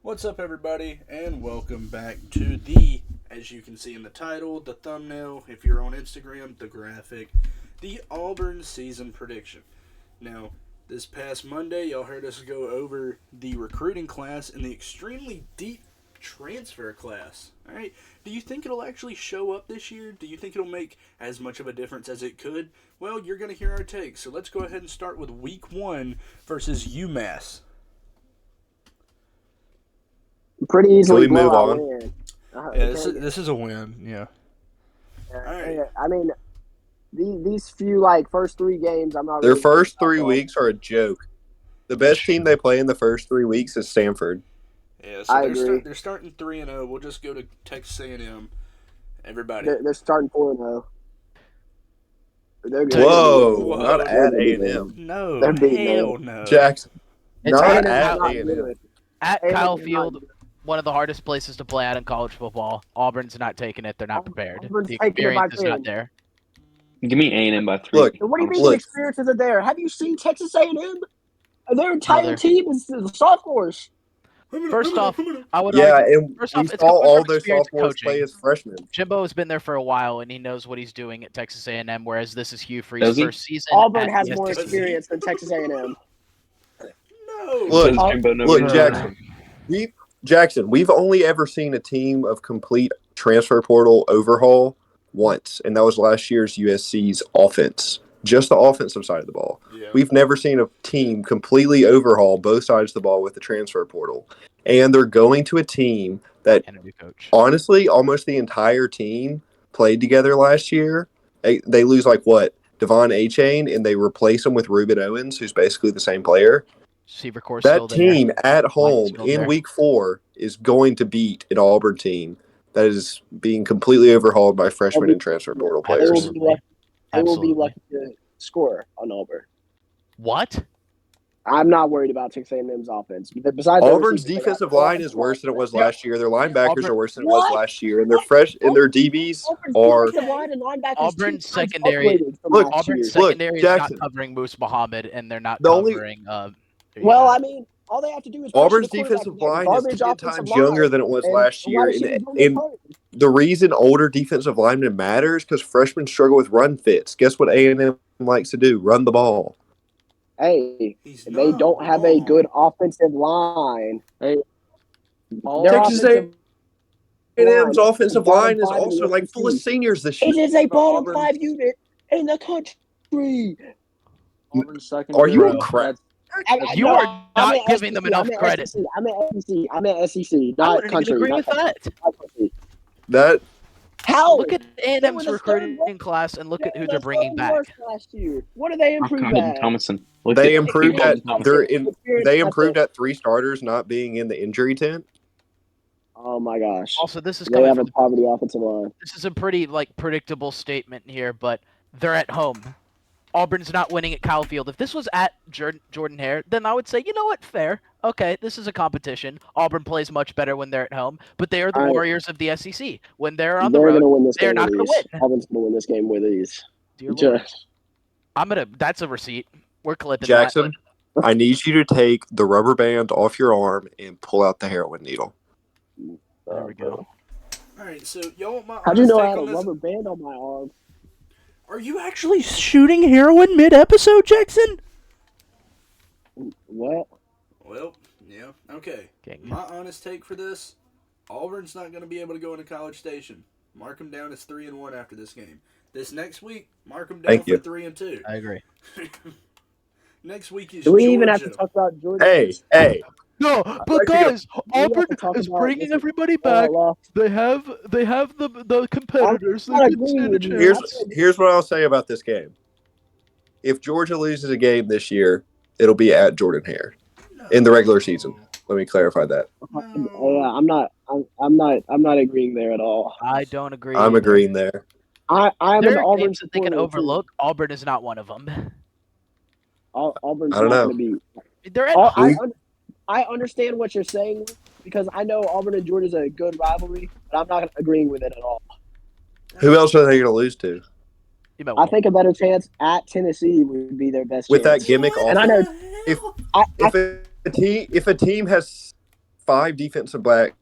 What's up, everybody, and welcome back to as you can see in the title, the thumbnail, if you're on Instagram, the graphic, the Auburn season prediction. Now, this past Monday, y'all heard us go over the recruiting class and the extremely deep transfer class. All right, do you think it'll actually show up this year? Do you think it'll make as much of a difference as it could? Well, you're going to hear our takes, so let's go ahead and start with Week 1 versus UMass. Pretty easily Can we move blowout on? win. Yeah, this is a win, yeah. All right. I mean, these few first three games, I'm not. Their Really first 3 weeks are a joke. The best team they play in the first 3 weeks is Stanford. Yeah, so they're starting 3-0. We'll just go to Texas A&M. Everybody. They're starting 4-0. Whoa, not at A&M. No, They're beating hell them. no. Jackson, It's not A&M at not A&M. good. At A&M Kyle is Field, not good. one of the hardest places to play at in college football. Auburn's not taking it. They're not prepared. Auburn's The taking it by experience is not 10. there. Give me A&M by 3. Look, What do you mean Look. the experience isn't there? Have you seen Texas A&M? Their entire Brother. team is sophomores. First off, I would Yeah, argue. and First we off, it's saw coming all from those experience of sophomores coaching. play as freshmen. Jimbo has been there for a while, and he knows what he's doing at Texas A&M, whereas this is Hugh Does Freeze's he? first season. Auburn at has the more SEC. experience than Texas A&M. No. Look, Does Jimbo know Look, what he's Jackson. We've only ever seen a team of complete transfer portal overhaul once, and that was last year's USC's offense. Just the offensive side of the ball. Yeah. We've never seen a team completely overhaul both sides of the ball with the transfer portal. And they're going to a team that, And a new coach. honestly, almost the entire team played together last year. They lose, Devon A-Chain, and they replace him with Ruben Owens, who's basically the same player. Receiver course That still there. team at home still in there. Week 4 is going to beat an Auburn team that is being completely overhauled by freshmen and transfer portal They players. will be lucky. They will be Absolutely. lucky to score on Auburn. What? I'm not worried about Texas A&M's offense. Besides Auburn's receivers, they got defensive four line is worse than it was last year. Their linebackers Auburn- are worse than it was What? last year, and their DBs Auburn's are. defensive line and linebackers Auburn's two times secondary- upgraded from Look, last year. Auburn's secondary is Jackson. not covering Moose Muhammad, and they're not The only- covering. Well, I mean, all they have to do is pressure Auburn's the quarterback defensive and they have a line is garbage 10 offensive times younger line, than it was and last wide year. receivers And, don't get and hurt. the reason older defensive linemen matters because freshmen struggle with run fits. Guess what A&M likes to do? Run the ball. Hey, He's if they not don't have a wrong. good offensive line. Their Texas offensive A&M's line offensive bottom line is five in also the full of SEC. seniors this year. It is a bottom Auburn- 5 unit in the country. Auburn secondary. Are you Bro. on crack? You No, are I'm not at giving them SEC. enough I'm at credit. SEC. I'm at SEC. I'm at SEC, I not wouldn't country. even agree not with that. country. That How? Look at They were A&M's the recruiting third class and look at who were they're the bringing third back. worst last year. What did they improve Colton at? Thomason. Look they at improved Colton at Thomason. they improved at 3 starters not being in the injury tent. Oh my gosh. Also, this is They coming have a from poverty offensive line. this is a pretty predictable statement here, but they're at home. Auburn's not winning at Kyle Field. If this was at Jordan Hare, then I would say, you know what, fair. Okay, this is a competition. Auburn plays much better when they're at home, but they are the All right. Warriors of the SEC. When they're on the They're road, going to win this they're game not with gonna ease. win. Auburn's going to win this game with ease. dear Lord, Just, that's a receipt. We're clipping Jackson, I need you to take the rubber band off your arm and pull out the heroin needle. that. There we go. All right, so y'all want my How'd you honest know I take had a on this? rubber band on my arm? Are you actually shooting heroin mid-episode, Jackson? What? Well, yeah. Okay. Okay. My honest take for this: Auburn's not going to be able to go into College Station. Mark them down as 3-1 after this game. This next week, mark them down Thank for you. 3-2. I agree. Next week is Do we Georgia. even have to talk about Jordan? Hey, No, but actually guys, have to Auburn talk is about bringing this- everybody Oh, back. well, They have the competitors. I'm not They can agreeing stand a with you. chance. here's what I'll say about this game. If Georgia loses a game this year, it'll be at Jordan Hare in the regular season. Let me clarify that. yeah, I'm not agreeing there at all. I don't agree. I'm either. agreeing there. I'm There an are Auburn games that they can supporter, too. overlook. Auburn is not one of them. Auburn's I don't not know. going to be. They're at I understand what you're saying because I know Auburn and Georgia is a good rivalry, but I'm not agreeing with it at all. Who else are they going to lose to? You might I think a better chance at Tennessee would be their best With that chance. gimmick And I know If I, if a team has 5 defensive backs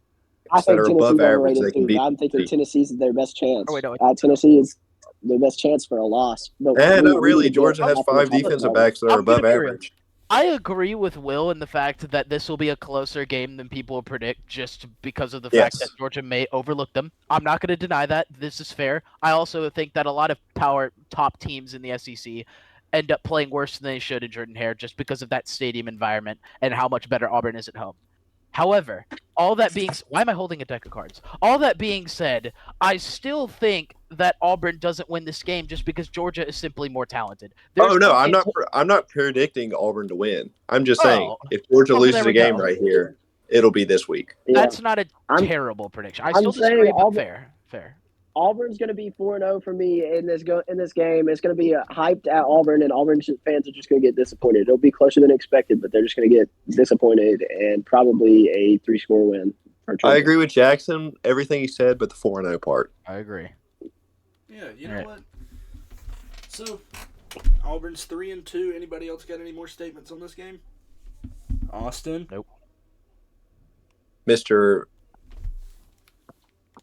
I that think are above Tennessee's average. overrated They can too. beat. I'm thinking Tennessee's their best chance. Oh, wait, no. Tennessee is their best chance for a loss. But No, we really. need to Georgia get has off the 5 top of defensive Auburn. backs that are I'm gonna above be real. average. I agree with Will in the fact that this will be a closer game than people predict just because of the fact that Yes. Georgia may overlook them. I'm not going to deny that. This is fair. I also think that a lot of top teams in the SEC end up playing worse than they should in Jordan-Hare just because of that stadium environment and how much better Auburn is at home. However, all that being why am I holding a deck of cards? All that being said, I still think that Auburn doesn't win this game just because Georgia is simply more talented. Oh no, I'm not predicting Auburn to win. I'm just saying if Georgia well, loses there a we game go. right here, it'll be this week. Yeah. That's not a I'm- terrible prediction. I I'm still saying disagree, but Auburn- fair. Auburn's going to be 4-0 for me in this game. It's going to be hyped at Auburn, and Auburn fans are just going to get disappointed. It'll be closer than expected, but they're just going to get disappointed and probably a 3-score win. I agree with Jackson, everything he said, but the 4-0 part. I agree. Yeah, you know what? So, Auburn's 3-2. Anybody else got any more statements on this game? Austin? Nope. Mr.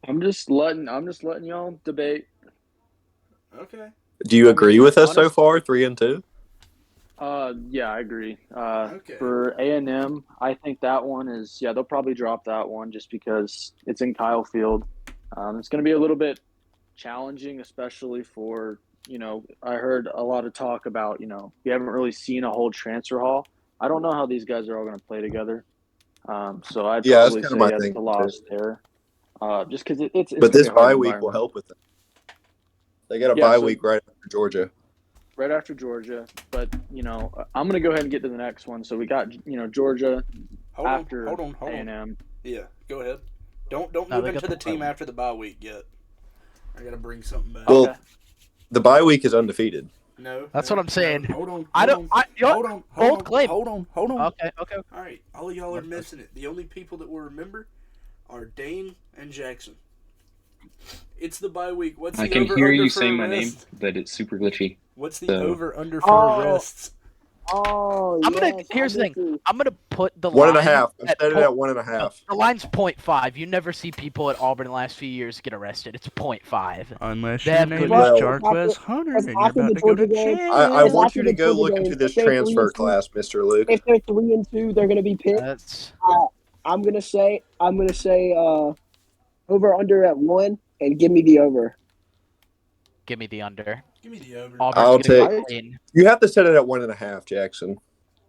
I'm just letting y'all debate. Okay. Do you agree with us so far, 3-2? Yeah, I agree. Okay. For A&M, I think that one is they'll probably drop that one just because it's in Kyle Field. It's going to be a little bit challenging, especially for I heard a lot of talk about we haven't really seen a whole transfer hall. I don't know how these guys are all going to play together. So I'd probably say that's the loss there. Just because it's. But this bye week will help with them. They got a bye week right after Georgia. Right after Georgia, but I'm gonna go ahead and get to the next one. So we got Georgia after A&M. Yeah, go ahead. Don't move into the team after the bye week yet. I gotta bring something back. Well, the bye week is undefeated. No, that's what I'm saying. No, hold on. Bold claim. Hold on. Okay. All right, all of y'all are missing it. The only people that will remember are Dane and Jackson. It's the bye week. What's the I can over hear under you for saying my arrests? name, but it's super glitchy. What's the over under for arrests? Oh, here's the thing. I'm gonna put the 1.5. line I've set it at 1.5. The line's 0.5. You never see people at Auburn the last few years get arrested. It's 0.5. Unless your name is Jarquez Hunter and you're about to go to jail. I want you to go look into this transfer class, Mr. Luke. If they're 3-2, they're going to be picked. I'm gonna say over under at 1 and give me the over. Give me the under. Give me the over. I'll take. You have to set it at 1.5, Jackson.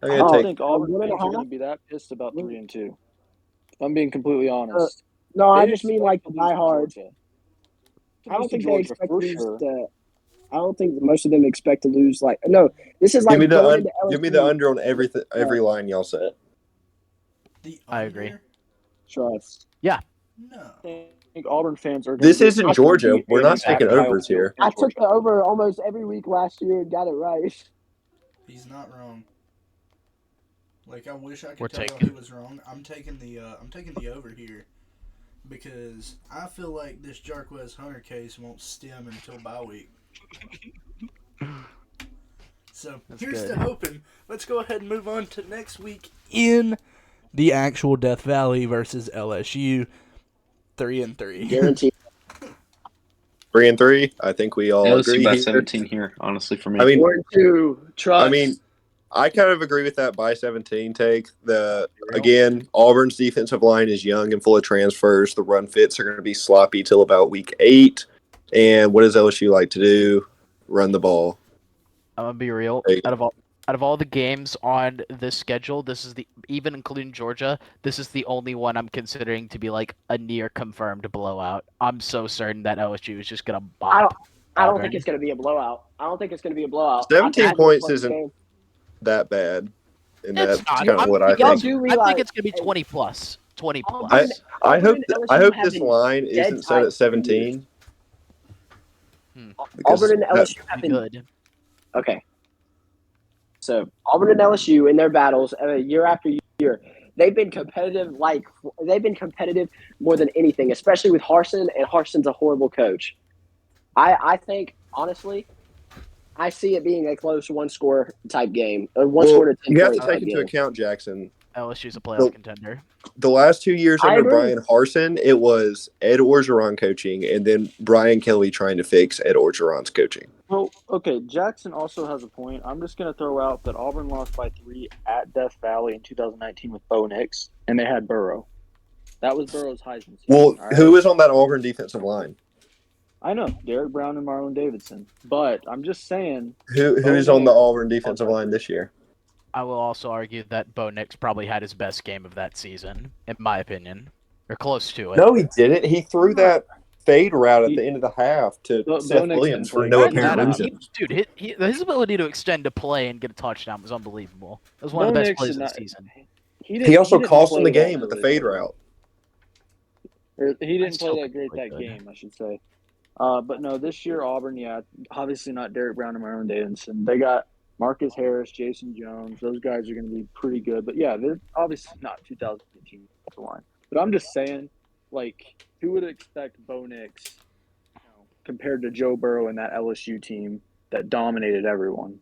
I don't think Auburn fans are going to be that pissed about 3-2. If I'm being completely honest. No, I just mean like the diehards. I don't think they expect to lose. I don't think most of them expect to lose. This is like give me the under on every line y'all set. I agree. Trust. Yeah. No. I think Auburn fans are. This isn't Georgia. We're not taking overs here. I took the over almost every week last year and got it right. He's not wrong. I wish I could tell you he was wrong. I'm taking the over here because I feel like this Jarquez Hunter case won't stem until bye week. So here's to hoping. Let's go ahead and move on to next week in the actual Death Valley versus LSU. 3-3. Guaranteed. 3-3. I think we all agree by here. 17 here, honestly, for me. I mean, 4-2. Trust. I mean, I kind of agree with that by 17 take. Again, Auburn's defensive line is young and full of transfers. The run fits are going to be sloppy till about week 8. And what does LSU like to do? Run the ball. I'm gonna be real. Out of all the games on this schedule, this is even including Georgia, this is the only one I'm considering to be like a near confirmed blowout. I'm so certain that LSU is just gonna bop. I don't think it's gonna be a blowout. 17 points isn't that bad. And that's kind of what I think. I think it's gonna be 20 plus. 20 plus. I hope this line isn't set at 17. Auburn and LSU have been good. Okay. So Auburn and LSU in their battles year after year, they've been competitive. They've been competitive more than anything, especially with Harsin. And Harsin's a horrible coach. I think honestly, I see it being a close one-score type game. You have to take into account, Jackson. LSU's a playoff Well, contender. The last 2 years I under agree. Brian Harsin, it was Ed Orgeron coaching, and then Brian Kelly trying to fix Ed Orgeron's coaching. Well, okay, Jackson also has a point. I'm just going to throw out that Auburn lost by 3 at Death Valley in 2019 with Bo Nix, and they had Burrow. That was Burrow's Heisman season. Well, all right? who is on that Auburn defensive line? I know, Derek Brown and Marlon Davidson. But I'm just saying. Who is on the Auburn defensive line this year? I will also argue that Bo Nix probably had his best game of that season, in my opinion, or close to it. No, he didn't. He threw that fade route at the end of the half to Seth Nix Williams didn't for play no good. apparent reason. Dude, his ability to extend a play and get a touchdown was unbelievable. It was one of the best plays of the season. He also didn't cost him play the that game with the really fade good. route. He didn't still play that great think that good. game, I should say. But no, this year Auburn, obviously not Derek Brown and Marlon Davidson. They got Marcus Harris, Jason Jones. Those guys are going to be pretty good. But yeah, they're obviously not 2018 line. But I'm just saying, like, who would expect Bo Nix, compared to Joe Burrow and that LSU team that dominated everyone,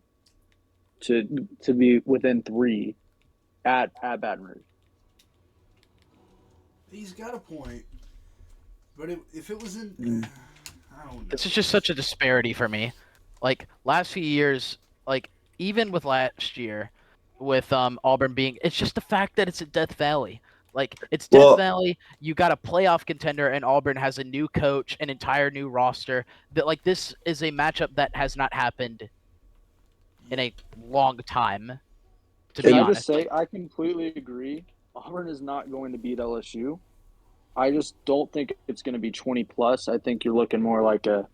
to be within 3 at Baton Rouge? He's got a point, but if it was in, I don't know. This is just such a disparity for me. Like last few years, like even with last year, with Auburn being, it's just the fact that it's at Death Valley. Like it's Death Valley. You got a playoff contender, and Auburn has a new coach, an entire new roster. That like this is a matchup that has not happened in a long time. To be Can I honest, just say I completely agree. Auburn is not going to beat LSU. I just don't think it's going to be 20 plus. I think you're looking more like a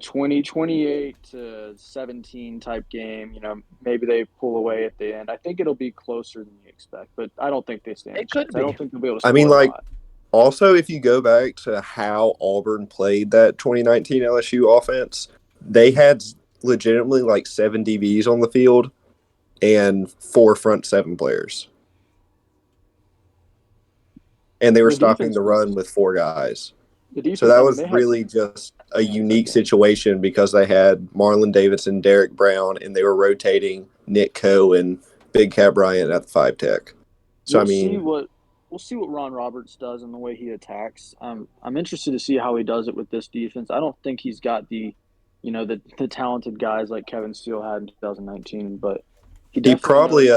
28 to 17 type game. Maybe they pull away at the end. I think it'll be closer than you expect, but I don't think they stand a chance. I don't think they'll be able to score a lot. Also, if you go back to how Auburn played that 2019 LSU offense, they had legitimately like 7 DBs on the field and 4 front 7 players. And they were stopping the run with 4 guys. So that was really just a unique situation because they had Marlon Davidson, Derek Brown, and they were rotating Nick Coe and Big Cat Bryant at the 5 tech. So we'll see what Ron Roberts does and the way he attacks. I'm interested to see how he does it with this defense. I don't think he's got the talented guys like Kevin Steele had in 2019, but he probably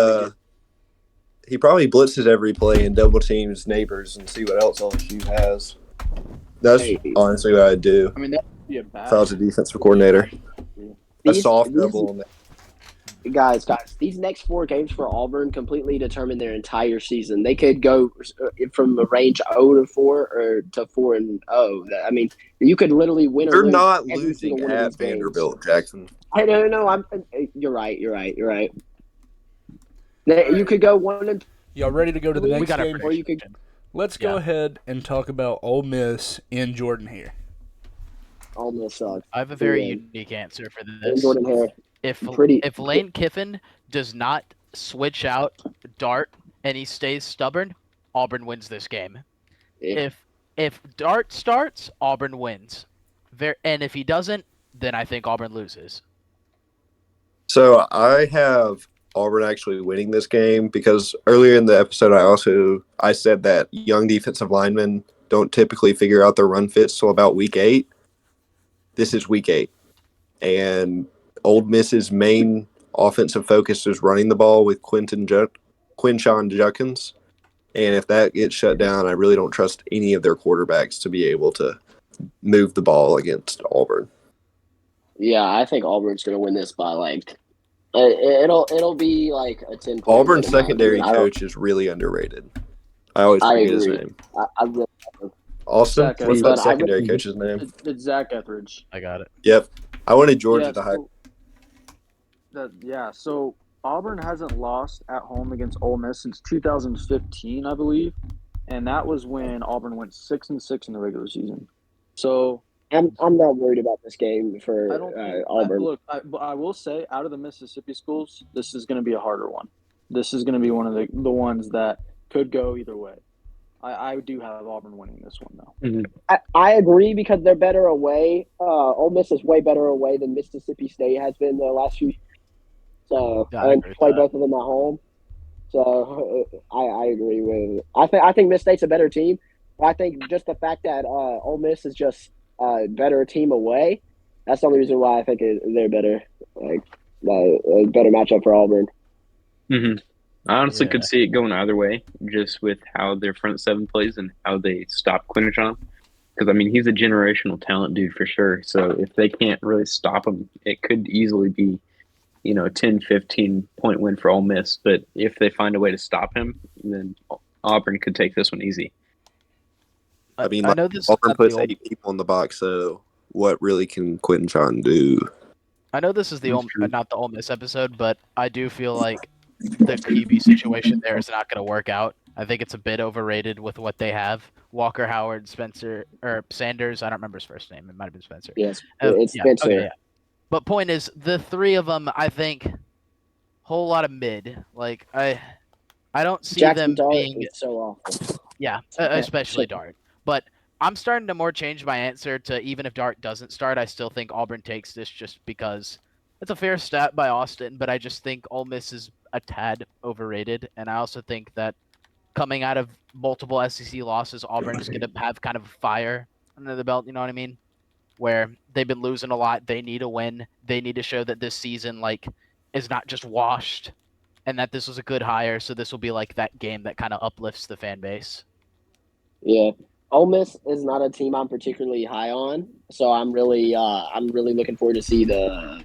blitzes every play and double teams neighbors and see what else LSU has. That's honestly what I'd do. I mean, that would be a bad. If I was a defensive coordinator, a soft double on that. Guys, these next 4 games for Auburn completely determine their entire season. They could go from a range 0-4 or to 4-0. I mean, you could literally win. They're or lose not every losing single one of at these games. Vanderbilt, Jackson. I don't know. You're right. You could go 1-2. Y'all ready to go to the next game? Or you could. Let's go ahead and talk about Ole Miss in Jordan Hare. Ole Miss sucks. I have a very unique answer for this. Jordan Hare. If Lane Kiffin does not switch out Dart and he stays stubborn, Auburn wins this game. Yeah. If Dart starts, Auburn wins. And if he doesn't, then I think Auburn loses. So I have Auburn actually winning this game because earlier in the episode I said that young defensive linemen don't typically figure out their run fits till about week 8. This is week 8. And Ole Miss's main offensive focus is running the ball with Quinshon Judkins. And if that gets shut down, I really don't trust any of their quarterbacks to be able to move the ball against Auburn. Yeah, I think Auburn's going to win this by it'll be like a 10 point. Auburn's secondary coach is really underrated. I always forget his name. I really Austin? What's that secondary coach's name? It's Zach Etheridge. I got it. Yep. I wanted Georgia to hire. So Auburn hasn't lost at home against Ole Miss since 2015, I believe, and that was when Auburn went 6-6 in the regular season. So I'm not worried about this game for Auburn. I will say, out of the Mississippi schools, this is going to be a harder one. This is going to be one of the ones that could go either way. I do have Auburn winning this one, though. Mm-hmm. I agree because they're better away. Ole Miss is way better away than Mississippi State has been the last few years. So, and play both of them at home. So I agree with. I think Miss State's a better team. I think just the fact that Ole Miss is just a better team away. That's the only reason why I think they're better. Like a better matchup for Auburn. Hmm. I honestly Yeah. could see it going either way, just with how their front seven plays and how they stop Quinnipiac. Because, I mean, he's a generational talent dude for sure. So if they can't really stop him, it could easily be, a 10, 15-point win for Ole Miss. But if they find a way to stop him, then Auburn could take this one easy. I mean, I know this. Auburn Is the puts Ole- 8 people in the box, so what really can Quentin John do? I know this is the That's true. not the Ole Miss episode, but I do feel like the QB situation there is not going to work out. I think it's a bit overrated with what they have. Walker Howard, Spencer, or Sanders. I don't remember his first name. It might have been Spencer. Yes, it's Yeah. Spencer. Okay. Yeah. But point is, the three of them, I think, whole lot of mid. Like I don't see Jackson them Dart being. is so awful. Yeah, especially Dart. But I'm starting to more change my answer to even if Dart doesn't start, I still think Auburn takes this just because it's a fair stat by Austin, but I just think Ole Miss is a tad overrated, and I also think that coming out of multiple SEC losses, Auburn's going to have kind of fire under the belt. You know what I mean? Where they've been losing a lot, they need a win. They need to show that this season is not just washed, and that this was a good hire. So this will be like that game that kind of uplifts the fan base. Yeah. Ole Miss is not a team I'm particularly high on, so I'm really looking forward to see the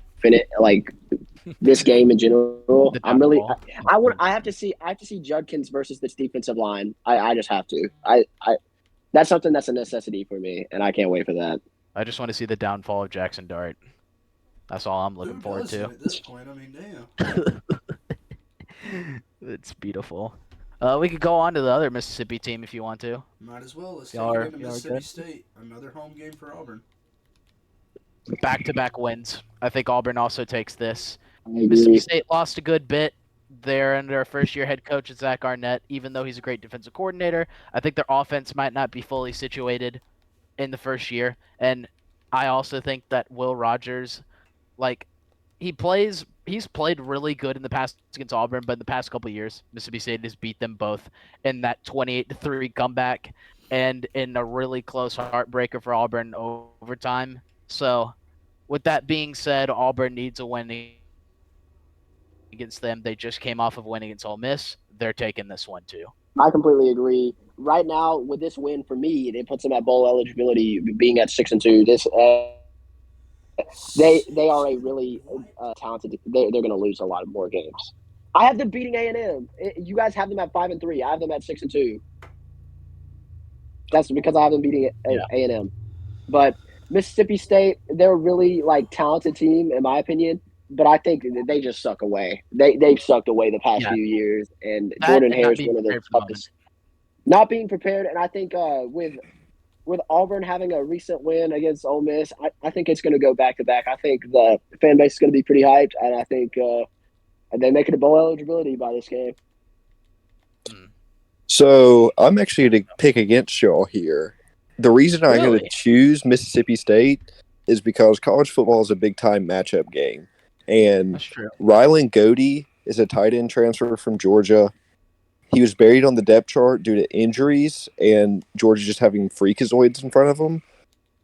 this game in general. The I'm really downfall. I have to see Judkins versus this defensive line. I just have to. I that's something that's a necessity for me, and I can't wait for that. I just want to see the downfall of Jackson Dart. That's all I'm looking Who forward to. doesn't at this point? I mean, damn. It's beautiful. We could go on to the other Mississippi team if you want to. Might as well. Let's take Y'all it are- into y'all are Mississippi good? State. Another home game for Auburn. Back-to-back wins. I think Auburn also takes this. I Mississippi agree. State lost a good bit. They're under their first-year head coach, Zach Arnett. Even though he's a great defensive coordinator, I think their offense might not be fully situated in the first year. And I also think that Will Rogers, he's played really good in the past against Auburn, but in the past couple of years, Mississippi State has beat them both in that 28-3 comeback and in a really close heartbreaker for Auburn overtime. So, with that being said, Auburn needs a win against them. They just came off of winning against Ole Miss. They're taking this one too. I completely agree. Right now, with this win for me, it puts them at bowl eligibility, being at 6-2. They are a really talented. They're going to lose a lot of more games. I have them beating A&M. You guys have them at 5-3. I have them at 6-2. That's because I have them beating A&M. But Mississippi State, they're a really talented team in my opinion. But I think they just suck away. They've sucked away the past few years, and Jordan Hare is one of the toughest. Not being prepared, and I think with Auburn having a recent win against Ole Miss, I think it's going to go back to back. I think the fan base is going to be pretty hyped, and I think they make it a bowl eligibility by this game. So I'm actually going to pick against y'all here. The reason I'm going to choose Mississippi State is because college football is a big-time matchup game. And Rylan Goody is a tight end transfer from Georgia. He was buried on the depth chart due to injuries and Georgia just having freakazoids in front of him.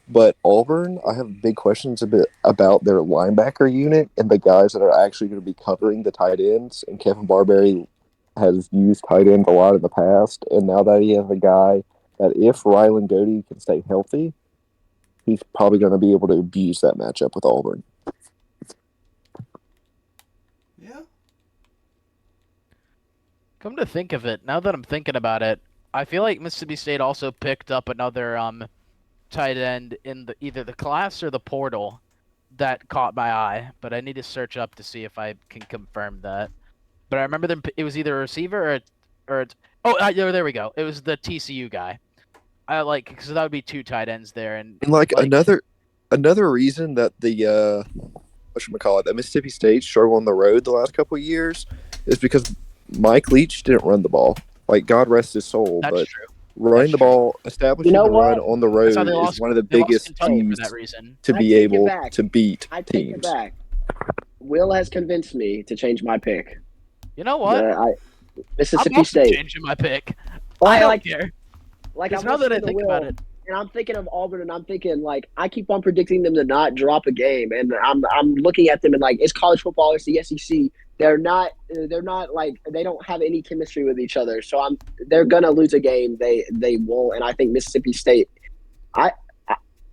But Auburn, I have big questions about their linebacker unit and the guys that are actually going to be covering the tight ends. And Kevin Barberry has used tight ends a lot in the past. And now that he has a guy that if Rylan Goody can stay healthy, he's probably going to be able to abuse that matchup with Auburn. Yeah. Come to think of it, now that I'm thinking about it, I feel like Mississippi State also picked up another tight end in either the class or the portal that caught my eye, but I need to search up to see if I can confirm that. But I remember it was either a receiver there we go. It was the TCU guy. Because that would be two tight ends there, and another reason that the that Mississippi State struggled on the road the last couple of years is because Mike Leach didn't run the ball. God rest his soul. That's but true. Running the ball, establishing the run on the road is one of the biggest keys to be able to beat I take it teams. back. Will has convinced me to change my pick. You know what? Mississippi also State. changing my pick. Well, I don't care. Like Because I'm now that I listening to think Will, about it, and I'm thinking of Auburn, and I'm thinking like I keep on predicting them to not drop a game, and I'm looking at them and like it's college football, it's the SEC. They're not like they don't have any chemistry with each other. So they're gonna lose a game. They won't, and I think Mississippi State. I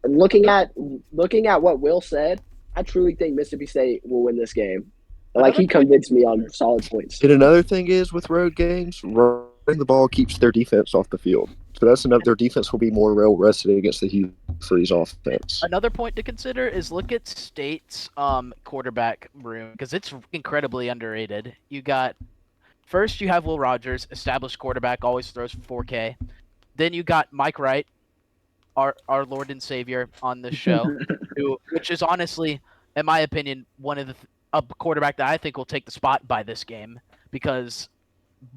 looking at what Will said, I truly think Mississippi State will win this game. Like Another he point- convinced me on solid points. And another thing is with road games, running the ball keeps their defense off the field. So that's enough. Their defense will be more well rested against the Hugh's offense. Another point to consider is look at State's quarterback room because it's incredibly underrated. You have Will Rogers, established quarterback, always throws for 4K. Then you got Mike Wright, our Lord and Savior on this show, which is honestly, in my opinion, one of a quarterback that I think will take the spot by this game because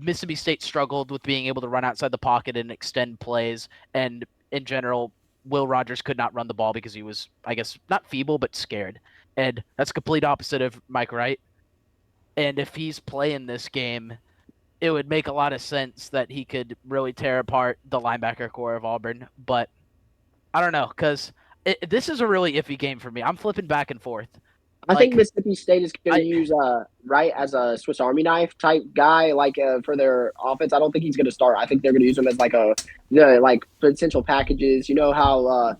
Mississippi State struggled with being able to run outside the pocket and extend plays, and in general, Will Rogers could not run the ball because he was, I guess, not feeble but scared, and that's complete opposite of Mike Wright. And if he's playing this game, it would make a lot of sense that he could really tear apart the linebacker core of Auburn. But I don't know, because this is a really iffy game for me. I'm flipping back and forth. I think Mississippi State is going to use Wright as a Swiss Army knife type guy, like for their offense. I don't think he's going to start. I think they're going to use him as like potential packages. You know how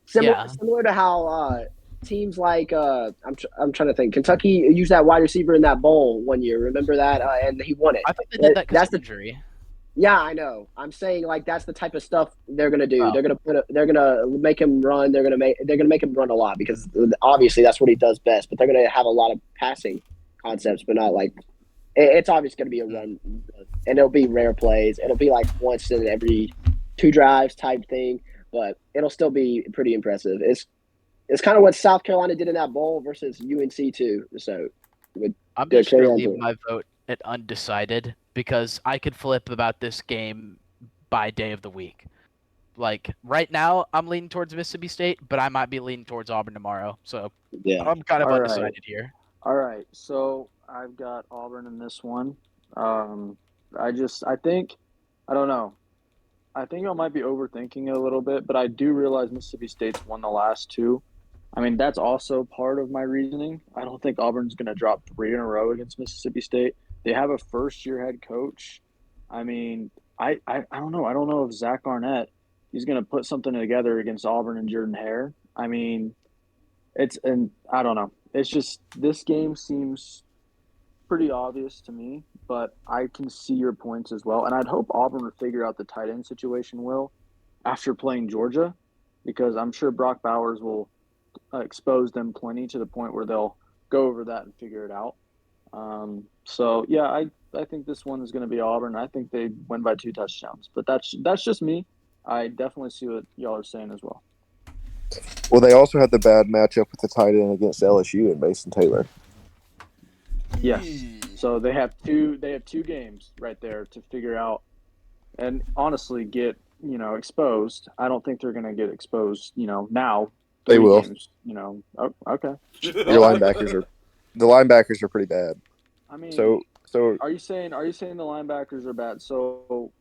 similar to how teams like I'm trying to think. Kentucky used that wide receiver in that bowl one year. Remember that? And he won it. I think they did that because of injury. Yeah, I know. I'm saying like that's the type of stuff they're gonna do. Oh. They're gonna make him run. They're gonna make him run a lot because obviously that's what he does best. But they're gonna have a lot of passing concepts, but not like it's obviously gonna be a run, and it'll be rare plays. It'll be like once in every 2 drives type thing, but it'll still be pretty impressive. It's kind of what South Carolina did in that bowl versus UNC too. So I'm just gonna leave my vote at undecided because I could flip about this game by day of the week. Like right now, I'm leaning towards Mississippi State, but I might be leaning towards Auburn tomorrow. So yeah, I'm kind of undecided here. All right, so I've got Auburn in this one. I think I don't know. I think I might be overthinking it a little bit, but I do realize Mississippi State's won the last 2. I mean, that's also part of my reasoning. I don't think Auburn's going to drop 3 in a row against Mississippi State. They have a first-year head coach. I mean, I don't know. I don't know if Zach Arnett he's going to put something together against Auburn and Jordan Hare. I mean, I don't know. It's just this game seems pretty obvious to me, but I can see your points as well. And I'd hope Auburn would figure out the tight end situation, Will, after playing Georgia, because I'm sure Brock Bowers will expose them plenty to the point where they'll go over that and figure it out. So yeah, I think this one is going to be Auburn. I think they win by 2 touchdowns, but that's just me. I definitely see what y'all are saying as well. Well, they also had the bad matchup with the tight end against LSU and Mason Taylor. Yes. So they have two games right there to figure out and honestly get, exposed. I don't think they're going to get exposed, now. They will. Games, okay. The linebackers are pretty bad. I mean, so are you saying the linebackers are bad? So,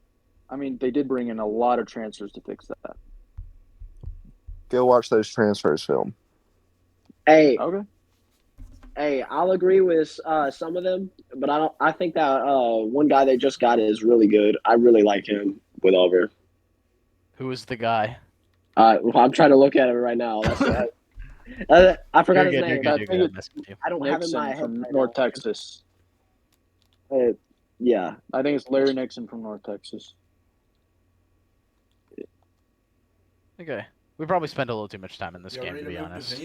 I mean, they did bring in a lot of transfers to fix that. Go watch those transfers film. Hey. Okay. Hey, I'll agree with some of them, but I think that one guy they just got is really good. I really like him with Auburn. Who is the guy? I'm trying to look at him right now. I forgot his name. I don't have him in my head. From North Texas. Yeah, I think it's Larry Nixon from North Texas. Okay, we probably spent a little too much time in this game, to be honest.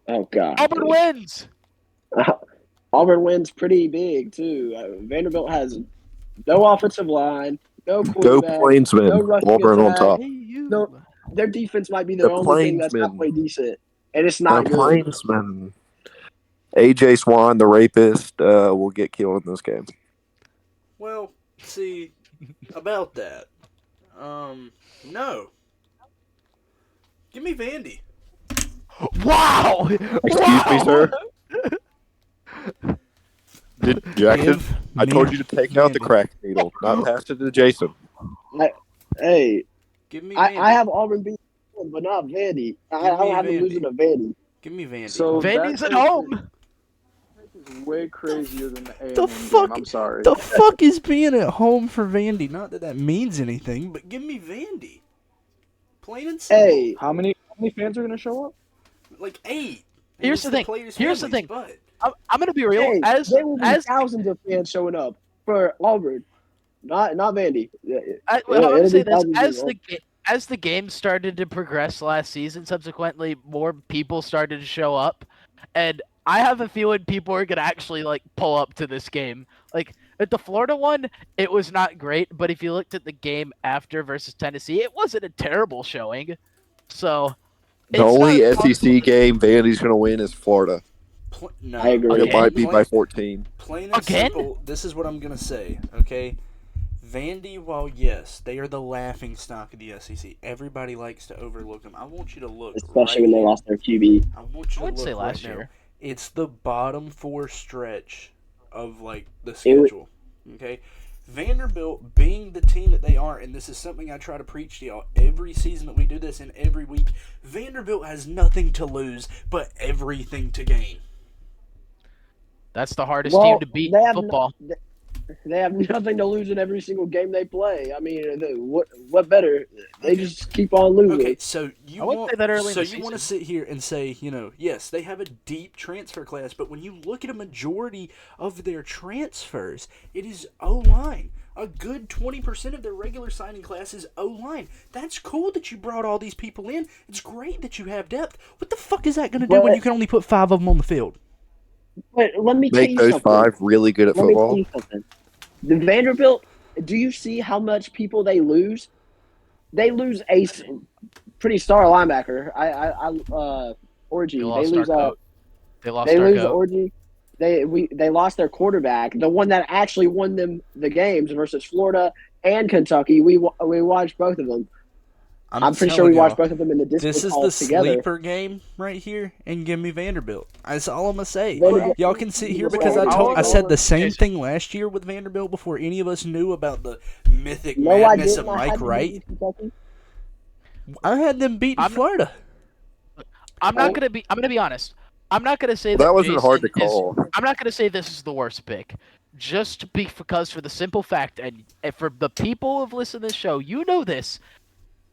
Oh God! Auburn wins. Auburn wins pretty big too. Vanderbilt has no offensive line, no quarterback, Go Plainsmen. no rushing Auburn attack. on top. No, their defense might be the only thing that's halfway decent, and it's not the good. Plainsmen. AJ Swan, the rapist, will get killed in this game. Well, see about that. No. Give me Vandy. Wow! Excuse me, sir. Jackson, I told me you to take out the Vandy. crack needle, not pass it to Jason. Hey, Give me Vandy. I have Auburn beating, but not Vandy. I Give me don't have them Vandy. losing to Vandy. Give me Vandy. So Vandy's at that home. is way crazier than the A&M The fuck? game. I'm sorry. The fuck is being at home for Vandy? Not that means anything, but give me Vandy. Plain and simple. Hey, How many fans are going to show up? Like 8. And Here's it's the thing. players' Here's the families, thing. But I'm gonna be real. hey, as there will be as thousands of fans showing up for Auburn, not Vandy. I'm It'll gonna say be this thousands of as the game started to progress last season. Subsequently, more people started to show up, and I have a feeling people are gonna actually like pull up to this game. Like at the Florida one, it was not great, but if you looked at the game after versus Tennessee, it wasn't a terrible showing. So The it's only not SEC game Vandy's going to win is Florida. no. I agree. And it Again? might be by 14. Plain and Again? simple, this is what I'm going to say, okay? Vandy, while yes, they are the laughing stock of the SEC, everybody likes to overlook them. I want you to look especially right when they here. lost their QB. I want you I would to say look last right now. year. It's the bottom 4 stretch of like the It schedule. Okay? Vanderbilt being the team that they are, and this is something I try to preach to y'all every season that we do this and every week, Vanderbilt has nothing to lose but everything to gain. That's the hardest team to beat they in have football. They have nothing to lose in every single game they play. I mean, what better? They just keep on losing. Okay, so you I wouldn't want say that early in so the you want to sit here and say, yes, they have a deep transfer class, but when you look at a majority of their transfers, it is O-line. A good 20% of their regular signing class is O-line. That's cool that you brought all these people in. It's great that you have depth. What the fuck is that going to do when you can only put 5 of them on the field? But let me tell Make you those something. 5 really good at Let me tell football. you something. The Vanderbilt, do you see how much people they lose? They lose a pretty star linebacker. Orgy. They They lost lose. our goat. They lost They our lose goat. Orgy. They lost their quarterback, the one that actually won them the games versus Florida and Kentucky. We watched both of them. I'm pretty sure we watched both of them in the Discord This is call the together. sleeper game right here, and give me Vanderbilt. That's all I'm gonna say. Vanderbilt- Y'all can sit here Well, because Vanderbilt- I said the same Jason. thing last year with Vanderbilt before any of us knew about the mythic No, I madness didn't. of I Mike had them Wright. beating Kentucky. I had them beating I'm- Florida. I'm gonna be honest. I'm not gonna say That wasn't Jason hard to call. I'm not gonna say this is the worst pick, just because for the simple fact, and for the people who've listened to this show, you know this.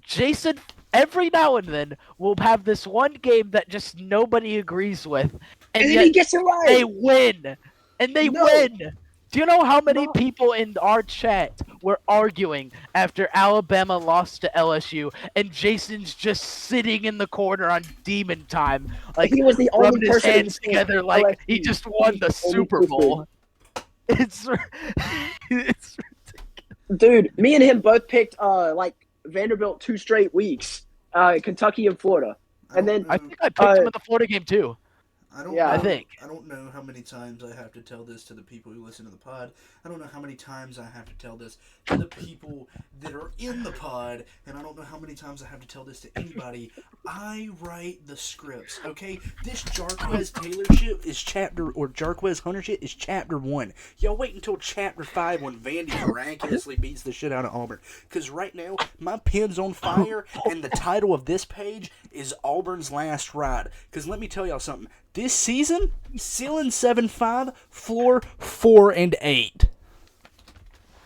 Jason, every now and then, will have this one game that just nobody agrees with, and And then yet he gets it right. they win, and they No. win. Do you know how many No. people in our chat were arguing after Alabama lost to LSU, and Jason's just sitting in the corner on demon time, like He was the only rubbing his person hands who picked together like he LSU. just won the He's the only Super person. Bowl. It's Dude, me and him both picked Vanderbilt 2 straight weeks, Kentucky and Florida, and then I think I picked him in the Florida game too. I don't Yeah. know, I think. I don't know how many times I have to tell this to the people who listen to the pod. I don't know how many times I have to tell this to the people that are in the pod, and I don't know how many times I have to tell this to anybody. I write the scripts, okay? This Jarquez Taylor shit is Jarquez Hunter shit is chapter 1. Y'all wait until chapter 5 when Vandy miraculously beats the shit out of Auburn. Because right now, my pen's on fire, and the title of this page is Auburn's Last Ride. Because let me tell y'all something. This season, ceiling 7-5, floor 4-8.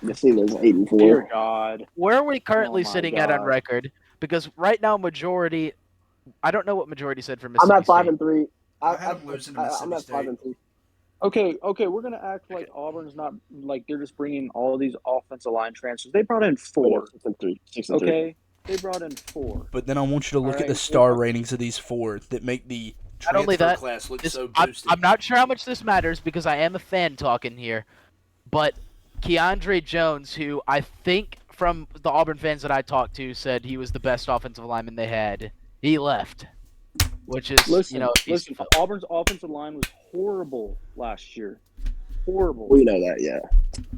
the Steelers 8-4. Dear God. Where are we currently Oh my sitting at on God. record? Because right now, majority. I don't know what majority said for Mississippi I'm at State. 5-3. I have them losing to I'm Mississippi at State. 5-3. Okay, we're gonna act like Auburn's not like they're just bringing all these offensive line transfers. They brought in 4. 6-3. 6-3. Okay, they brought in 4. But then I want you to look at the Alright, star well- ratings of these 4 that make the Not only transfer that, class look This- so I'm, boosted. I'm not sure how much this matters because I am a fan talking here, but Keandre Jones, who I think from the Auburn fans that I talked to said he was the best offensive lineman they had, he left, which is Listen, decent. Auburn's offensive line was horrible last year. Horrible. We know that, yeah.